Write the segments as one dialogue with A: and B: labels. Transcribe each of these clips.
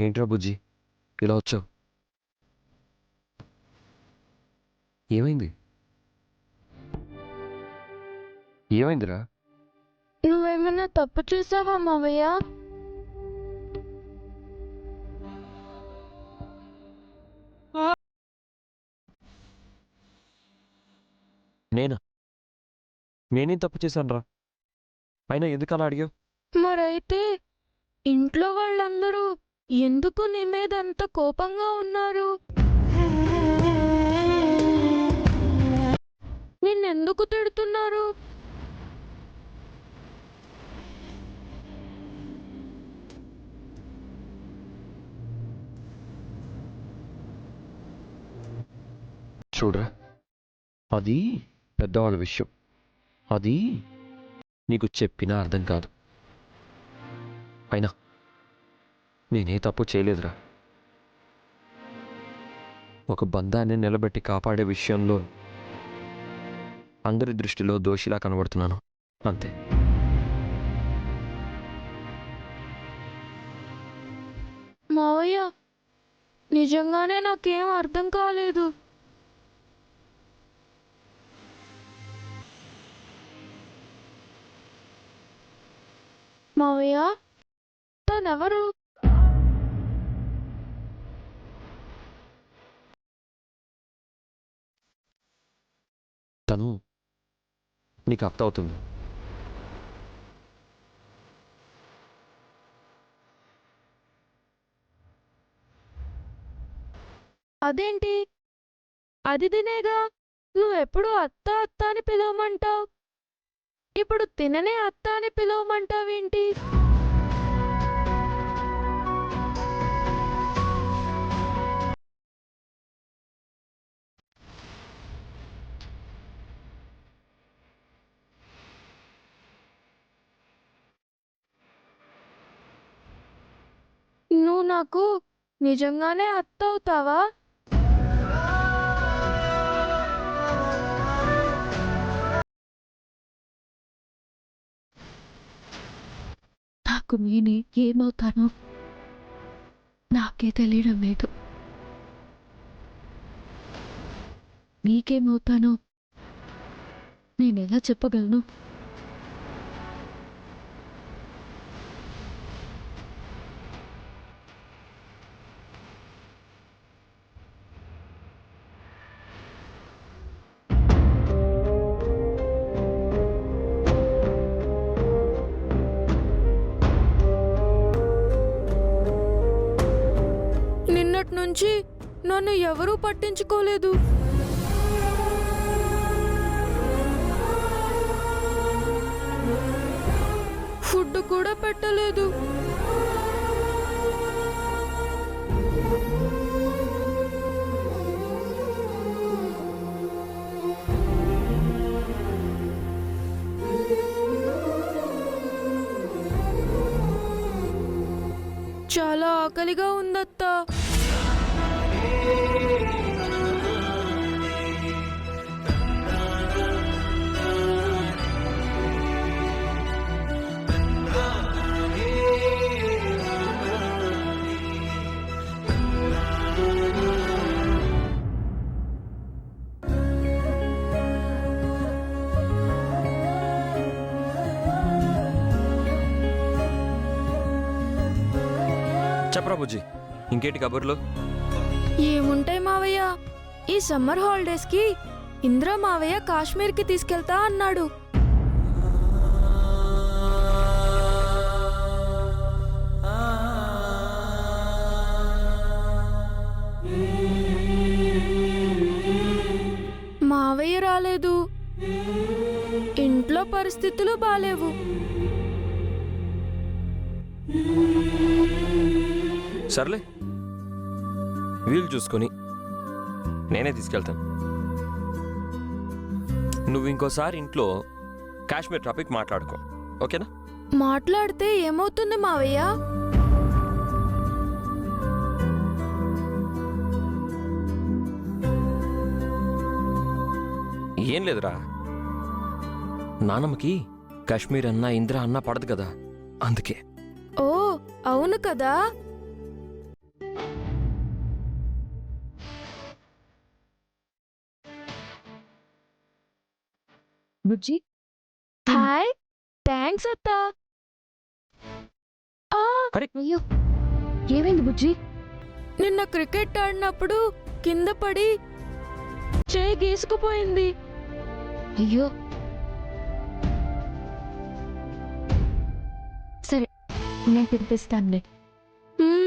A: ఏంట్రా బుజ్జి ఇలా వచ్చావు? ఏమైంది? ఏమైందిరా?
B: నువ్వేమైనా తప్పు చేసావా మావయ్య?
A: నేనేం తప్పు చేశానురా? అయినా ఎందుకు అలా అడిగావు?
B: మరైతే ఇంట్లో వాళ్ళందరూ ఎందుకు నీ మీద అంత కోపంగా ఉన్నారు? నిన్నెందుకు తిడుతున్నారు?
A: చూడరా, అది పెద్దవాళ్ళ విషయం. అది నీకు చెప్పినా అర్థం కాదు. అయినా నేనే తప్పు చేయలేదురా. ఒక బంధాన్ని నిలబెట్టి కాపాడే విషయంలో అందరి దృష్టిలో దోషిలా కనబడుతున్నాను, అంతే.
B: మావయ్య, నిజంగానే నాకేం అర్థం కాలేదు. మావయ్య, తనెవరు?
A: తను నీకు అర్థం అవుతుంది.
B: అదేంటి? అది తినేగా నువ్వెప్పుడు అత్త అత్త అని పిలవమంటావు, ఇప్పుడు తిననే అత్త అని పిలవమంటావేంటి? నువ్వు నాకు నిజంగానే అత్త అవుతావా? నాకు నేనే ఏమవుతానో నాకే తెలియడం లేదు. నీకేమవుతానో నేనెలా చెప్పగలను? నిన్నటి నుంచి నన్ను ఎవరూ పట్టించుకోలేదు. ఫుడ్ కూడా పెట్టలేదు. చాలా ఆకలిగా ఉందత్తా.
A: చెప్పరా బుజ్జి, ఇంకేంటి కబుర్లు?
B: ఏముంటాయి మావయ్య, ఈ సమ్మర్ హాలిడేస్ కి ఇంద్ర మావయ్య కాశ్మీర్కి తీసుకెళ్తా అన్నాడు. మావయ్య రాలేదు. ఇంట్లో పరిస్థితులు బాలేవు.
A: సర్లే, వీలు చూసుకొని నేనే తీసుకెళ్తాను. నువ్వు ఇంకోసారి ఇంట్లో కాశ్మీర్ టాపిక్ మాట్లాడుకో, ఓకేనా?
B: మాట్లాడితే ఏమవుతుంది మావయ్య?
A: ఏం లేదురా, నానమ్మకి కాశ్మీర్ అన్నా ఇంద్ర అన్నా పడదు కదా, అందుకే.
B: ఓ అవును కదా.
C: బుజ్జి
B: హాయ్ థ్యాంక్స్ అత్త. ఆ,
C: అయ్యో ఏమైంది బుజ్జి?
B: నిన్న క్రికెట్ ఆడినప్పుడు కింద పడి చేయి గీసుకుపోయింది.
C: అయ్యో సరే నేను తినిపిస్తానులే.
B: మ్మ్.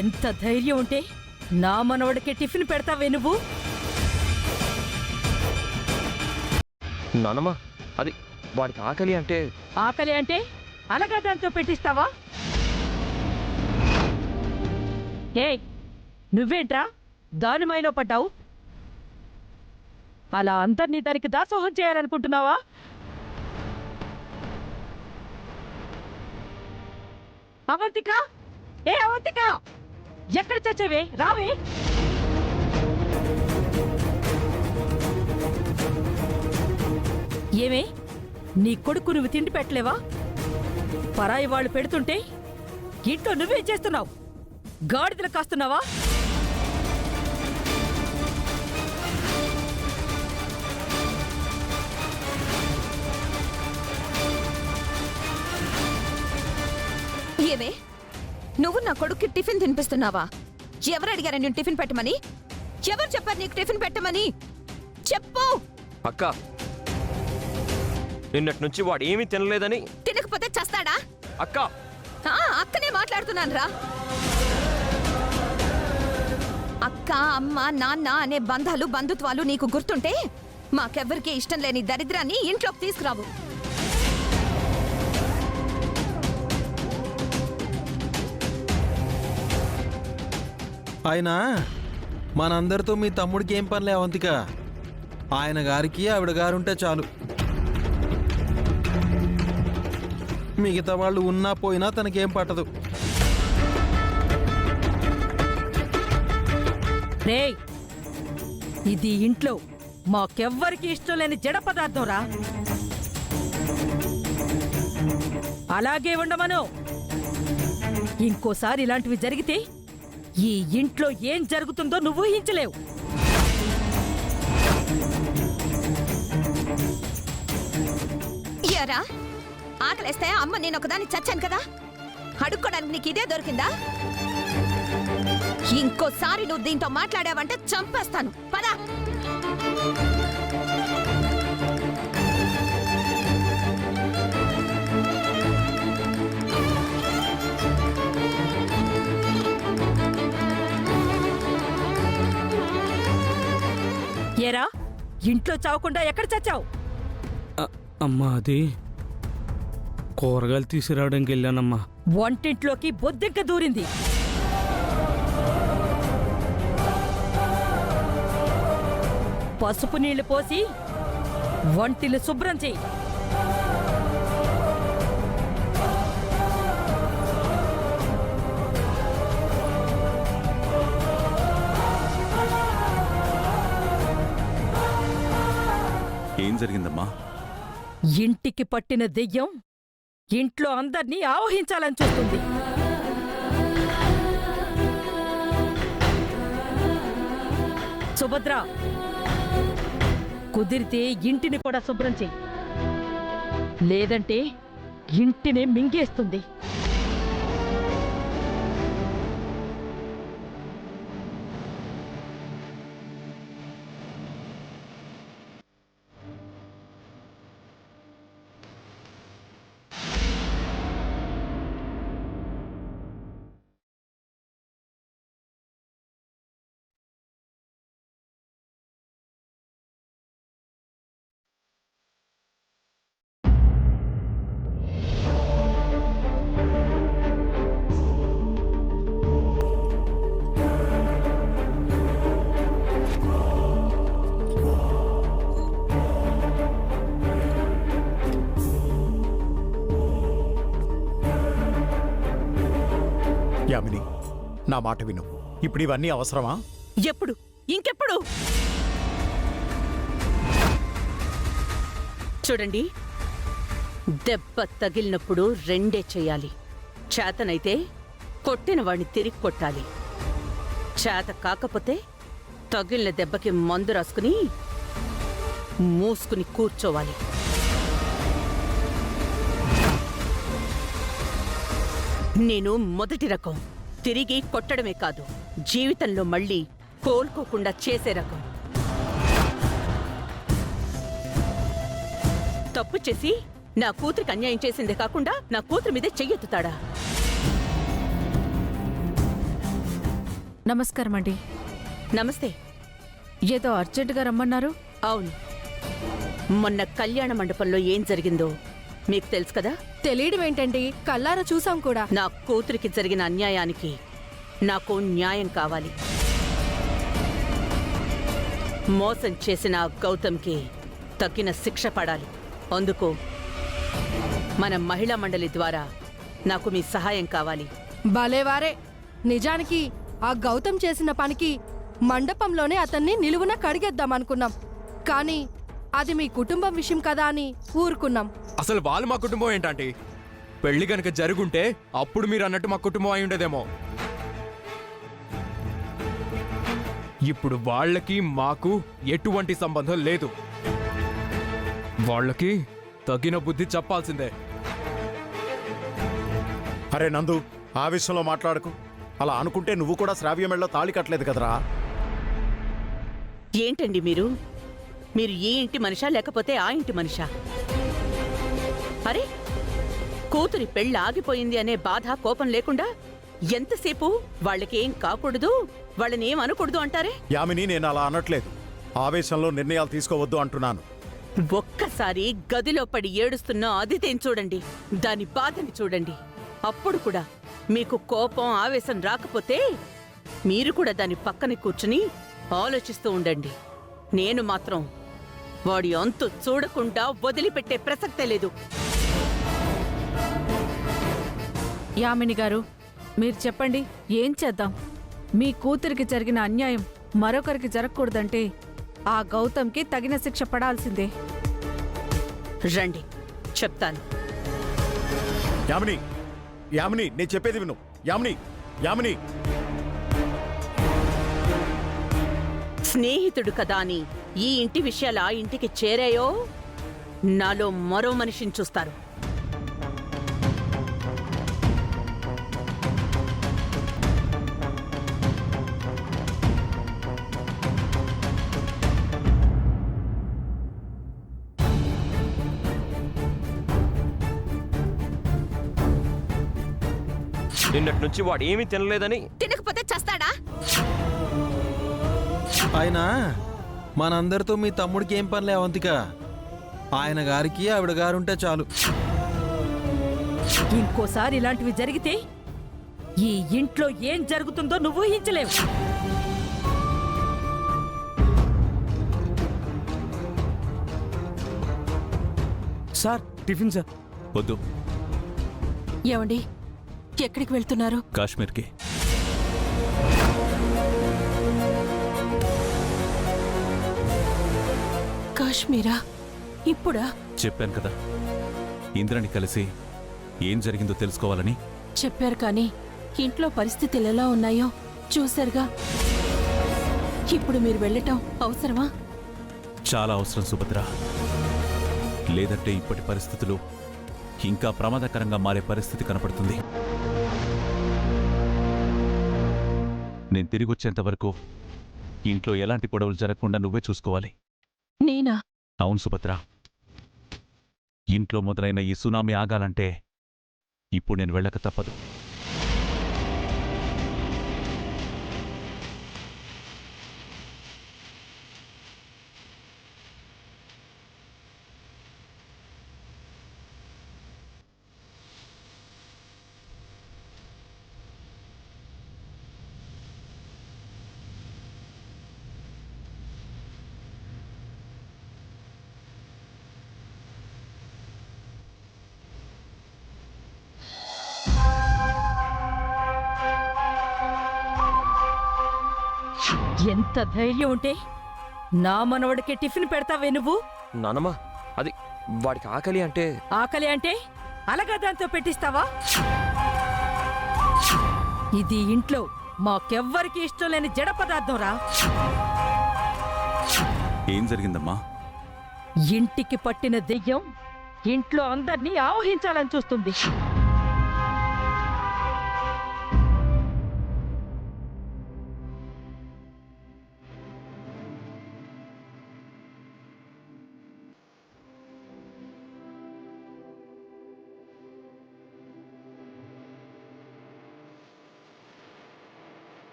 D: ఎంత ధైర్యం ఉంటే నా మనవడికి టిఫిన్ పెడతావే నువ్వు?
A: నానమ్మ, అది వాడికి ఆకలి అంటే
D: ఆకలి అంటే అలాగా దాంతో పెట్టిస్తావా? ఏయ్, నువ్వేంట్రా దానిమైలో పడ్డావు? అలా అందరినీ దానికి దాసోహం చేయాలనుకుంటున్నావా? అవంతిక, ఏ అవంతిక, ఎక్కడ చచ్చావే? రావే. ఏమే, నీ కొడుకు నువ్వు తిండి పెట్టలేవా? పరాయి వాళ్ళు పెడుతుంటే ఇంట్లో నువ్వేం చేస్తున్నావు? గాడిదలు కాస్తున్నావా?
E: ఏమే, నువ్వు నా కొడుక్కి టిఫిన్ తినిపిస్తున్నావా? ఎవరు అడిగారా నేను టిఫిన్ పెట్టమని? ఎవరు చెప్పారు నీకు టిఫిన్ పెట్టమని? చెప్పు.
A: అక్క, నిన్నటి నుంచి వాడు ఏమీ తినలేదని.
E: తినకపోతే చస్తాడా?
A: అక్క,
E: అక్కనే మాట్లాడుతున్నాను రా. అక్క, అమ్మ, నాన్న అనే బంధాలు బంధుత్వాలు నీకు గుర్తుంటే మాకెవ్వరికీ ఇష్టం లేని దరిద్రాన్ని ఇంట్లోకి తీసుకురావు.
F: ఆయన మనందరితో మీ తమ్ముడికి ఏం పనిలే అవంతిక. ఆయన గారికి ఆవిడ గారుంటే చాలు. మిగతా వాళ్ళు ఉన్నా పోయినా తనకేం పట్టదు.
D: రేయ్, ఇది ఇంట్లో మాకెవ్వరికి ఇష్టం లేని జడ పదార్థం రా. అలాగే ఉండమను. ఇంకోసారి ఇలాంటివి జరిగితే ఈ ఇంట్లో ఏం జరుగుతుందో నువ్వు ఊహించలేవు.
E: ఎరా, ఆకలేస్తే అమ్మ నేను ఒకదాన్ని చచ్చాను కదా, అడుక్కోడానికి నీకు ఇదే దొరికిందా? ఇంకోసారి నువ్వు దీంతో మాట్లాడావంటే చంపేస్తాను. పదా.
D: ఏరా, ఇంట్లో చావకుండా ఎక్కడ చచ్చావు?
G: అమ్మా, అది కూరగాయలు తీసుకురావడానికి వెళ్ళానమ్మా.
D: వంటింట్లోకి బొద్దింక దూరింది. పసుపు నీళ్లు పోసి వంటిల్లు శుభ్రం చెయ్యి.
H: ఏం జరిగిందమ్మా?
D: ఇంటికి పట్టిన దెయ్యం ఇంట్లో అందర్నీ ఆవహించాలని చూస్తుంది. సుభద్ర, కుదిరితే ఇంటిని కూడా శుభ్రం చెయ్యి, లేదంటే ఇంటిని మింగేస్తుంది.
I: యామిని, నా మాట విను. ఇప్పుడు ఇవన్నీ అవసరమా?
D: ఎప్పుడు ఇంకెప్పుడు చూడండి, దెబ్బ తగిలినప్పుడు రెండే చేయాలి. చేతనైతే కొట్టిన వాడిని తిరిగి కొట్టాలి. చేత కాకపోతే తగిలిన దెబ్బకి మందు రాసుకుని మూసుకుని కూర్చోవాలి. నేను మొదటి రకం. తిరిగి కొట్టడమే కాదు, జీవితంలో మళ్ళీ కోలుకోకుండా చేసే రకం. తప్పు చేసి నా కూతురికి అన్యాయం చేసిందే కాకుండా నా కూతురి మీదే చెయ్యెత్తుతాడా?
B: నమస్కారం అండి.
D: నమస్తే.
B: ఏదో అర్జెంటుగా రమ్మన్నారు.
D: అవును, మొన్న కళ్యాణ మండపంలో ఏం జరిగిందో మీకు తెలుసు కదా?
B: తెలియడం ఏంటండి, కల్లారా చూసాం కూడా.
D: నా కూతురికి జరిగిన అన్యాయానికి నాకు న్యాయం కావాలి. మోసం చేసిన ఆ గౌతమ్కి తగిన శిక్ష పడాలి. అందుకు మన మహిళా మండలి ద్వారా నాకు మీ సహాయం కావాలి.
B: భలేవారే. నిజానికి ఆ గౌతమ్ చేసిన పనికి మండపంలోనే అతన్ని నిలువున కడిగేద్దామనుకున్నాం. కానీ అది మీ కుటుంబం విషయం కదా అని ఊరుకున్నాం.
A: అసలు వాళ్ళు మా కుటుంబం ఏంటంటే? పెళ్లి కనుక జరుగుంటే అప్పుడు మీరు అన్నట్టు మా కుటుంబం అయి ఉండేదేమో. ఇప్పుడు వాళ్ళకి మాకు ఎటువంటి సంబంధం లేదు. వాళ్ళకి తగిన బుద్ధి చెప్పాల్సిందే.
I: అరే నందు, ఆ విషయంలో మాట్లాడకు. అలా అనుకుంటే నువ్వు కూడా శ్రావ్య మెళ్ళలో తాళి కట్టలేదు కదరా.
D: ఏంటండి మీరు? మీరు ఈ ఇంటి మనిషా లేకపోతే ఆ ఇంటి మనిషా? అరే, కూతురి పెళ్ళి ఆగిపోయింది అనే బాధ, కోపం లేకుండా ఎంతసేపు వాళ్ళకేం కాకూడదు, వాళ్ళనేం అనకూడదు అంటారే?
I: యామిని, నేను అలా అనట్లేదు. ఆవేశంలో నిర్ణయాలు తీసుకోవద్దు అంటున్నాను.
D: ఒక్కసారి గదిలో పడి ఏడుస్తున్న అదితేం చూడండి, దాని బాధని చూడండి. అప్పుడు కూడా మీకు కోపం, ఆవేశం రాకపోతే మీరు కూడా దాని పక్కన కూర్చుని ఆలోచిస్తూ ఉండండి. నేను మాత్రం వాడి అంతు చూడకుండా వదిలిపెట్టే ప్రసక్తే లేదు.
B: యామిని గారు, మీరు చెప్పండి, ఏం చేద్దాం? మీ కూతురికి జరిగిన అన్యాయం మరొకరికి జరగకూడదంటే ఆ గౌతమ్కి తగిన శిక్ష పడాల్సిందే.
D: రండి, చెప్తాను.
I: యామిని, యామిని, నేను చెప్పేది విను. యామిని, యామిని.
D: స్నేహితుడు కదా అని ఈ ఇంటి విషయాలు ఆ ఇంటికి చేరాయో నాలో మరో మనిషిని చూస్తారు.
A: నిన్నటి నుంచి వాడు ఏమీ తినలేదని.
E: తినకపోతే చస్తాడా?
F: ఆయన మనందరితో మీ తమ్ముడికి ఏం పనిలే అవంతిక. ఆయన గారికి ఆవిడ గారుంటే చాలు.
D: ఇంకోసారి ఇలాంటివి జరిగితే ఈ ఇంట్లో ఏం జరుగుతుందో నువ్వు ఊహించలేవు.
G: Sir, tiffin sir.
H: వద్దు,
E: ఏమండి, ఎక్కడికి వెళ్తున్నారు?
H: కాశ్మీర్కి.
E: కాశ్మీరా? ఇప్పుడా?
H: చెప్పాను కదా, ఇంద్రని కలిసి ఏం జరిగిందో తెలుసుకోవాలని.
E: చెప్పారు కానీ ఇంట్లో పరిస్థితులు ఎలా ఉన్నాయో చూశారుగా. ఇప్పుడు మీరు వెళ్ళటం అవసరమా?
H: చాలా అవసరం సుభద్ర. లేదంటే ఇప్పటి పరిస్థితులు ఇంకా ప్రమాదకరంగా మారే పరిస్థితి కనపడుతుంది. నేను తిరిగి వచ్చేంత వరకు ఇంట్లో ఎలాంటి గొడవలు జరగకుండా నువ్వే చూసుకోవాలి.
E: నేనా?
H: అవును సుభద్ర. ఇంట్లో మొదలైన ఈ సునామీ ఆగాలంటే ఇప్పుడు నేను వెళ్ళక తప్పదు.
J: ఎంత ధైర్యం ఉంటే నా మనవడికి టిఫిన్ పెడతావే నువ్వు?
A: నానమ్మా అది వాడికి ఆకలి అంటే
J: ఆకలి అంటే అలాగా దాంతో పెట్టిస్తావా? ఇది ఇంట్లో మాకెవ్వరికి ఇష్టం లేని జడ పదార్థం రా.
H: ఏం జరిగిందమ్మా?
J: ఇంటికి పట్టిన దెయ్యం ఇంట్లో అందర్నీ ఆవహించాలని చూస్తుంది.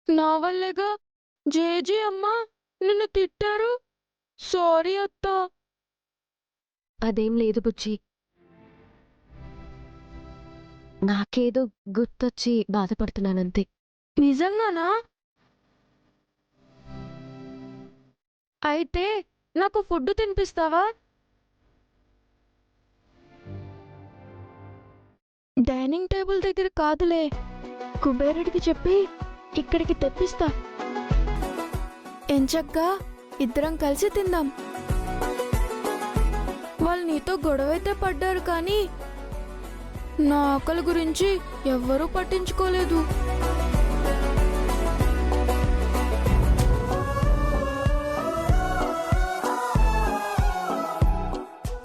C: నా వల్లేగా జేజీ అమ్మా నిన్ను తిట్టారు. సారీ అత్త. అదేం లేదు బుజ్జి, నాకేదో గుర్తొచ్చి బాధపడుతున్నానంతే. నిజంగానా? అయితే నాకు ఫుడ్ తినిపిస్తావా? డైనింగ్ టేబుల్ దగ్గర కాదులే, కుబేరుడికి చెప్పి ఇక్కడికి తెప్పిస్తా. ఎంచక్కా ఇద్దరం కలిసి తిందాం. వాళ్ళు నీతో గొడవైతే పడ్డారు కానీ నా ఆకలి గురించి ఎవ్వరూ పట్టించుకోలేదు.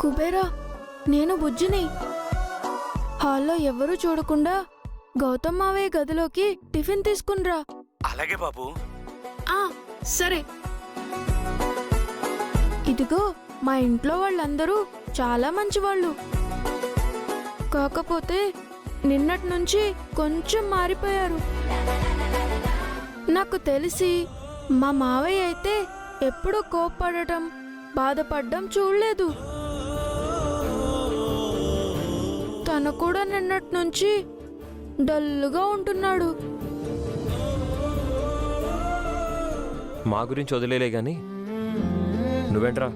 C: కుబేరా, నేను బుజ్జిని. హాల్లో ఎవరూ చూడకుండా గౌతమ్ మావయ్య గదిలోకి టిఫిన్ తీసుకునిరా.
G: అలాగే బాబు.
C: సరే. ఇదిగో మా ఇంట్లో వాళ్ళందరూ చాలా మంచివాళ్ళు. కాకపోతే నిన్నటి నుంచి కొంచెం మారిపోయారు. నాకు తెలిసి మా మావయ్య అయితే ఎప్పుడూ కోప్పడటం, బాధపడడం చూడలేదు. తను కూడా నిన్నటి నుంచి డల్లుగా ఉంటున్నాడు.
A: మా గురించి వదిలేలే గాని నువ్వేంట్రా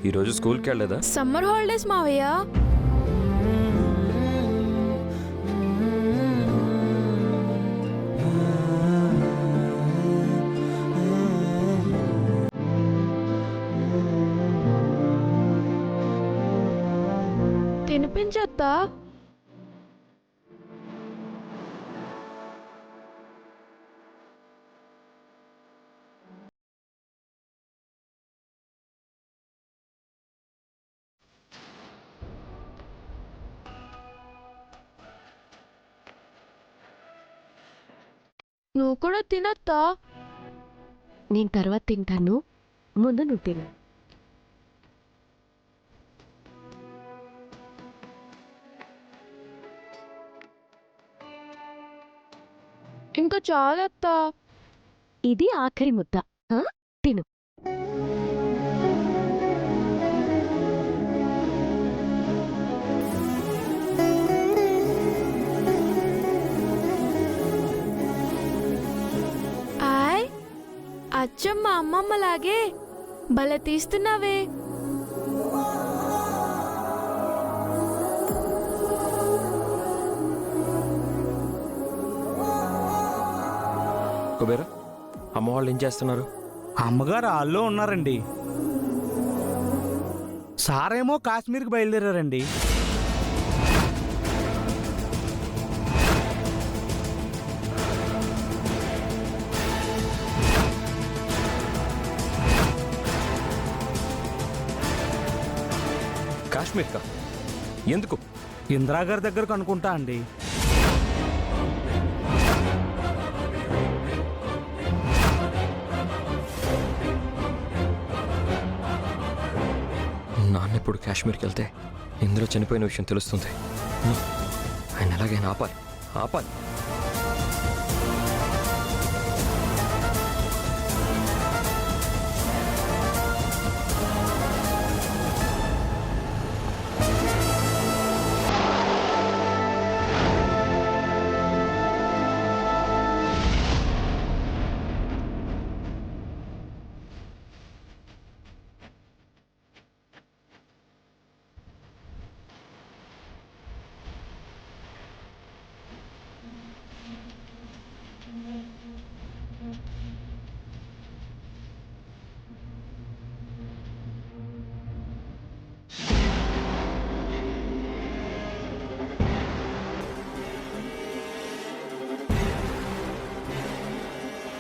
A: ఈరోజు స్కూల్కి వెళ్ళలేదా?
C: సమ్మర్ హాలిడేస్ మావయ్య. తినిపించొద్దా? నువ్వు కూడా తినొద్దా? నేను తర్వాత తింటాను, ముందు నువ్వు తిను. ఇంకా చాలత్తా. ఇది ఆఖరి ముద్ద, తిను. అచ్చం మా అమ్మమ్మలాగే భలే తీస్తున్నావే.
A: కుబేరా, అమ్మ వాళ్ళు ఏం చేస్తున్నారు?
G: అమ్మగారు హాల్లో ఉన్నారండి. సారేమో కాశ్మీర్కి బయలుదేరారండి.
A: కాశ్మీర్ కా? ఎందుకు?
G: ఇందిరాగారి దగ్గరకు అనుకుంటా అండి.
A: నాన్న ఇప్పుడు కాశ్మీర్కి వెళ్తే ఇందులో చనిపోయిన విషయం తెలుస్తుంది. ఆయన ఎలాగైనా ఆపాలి.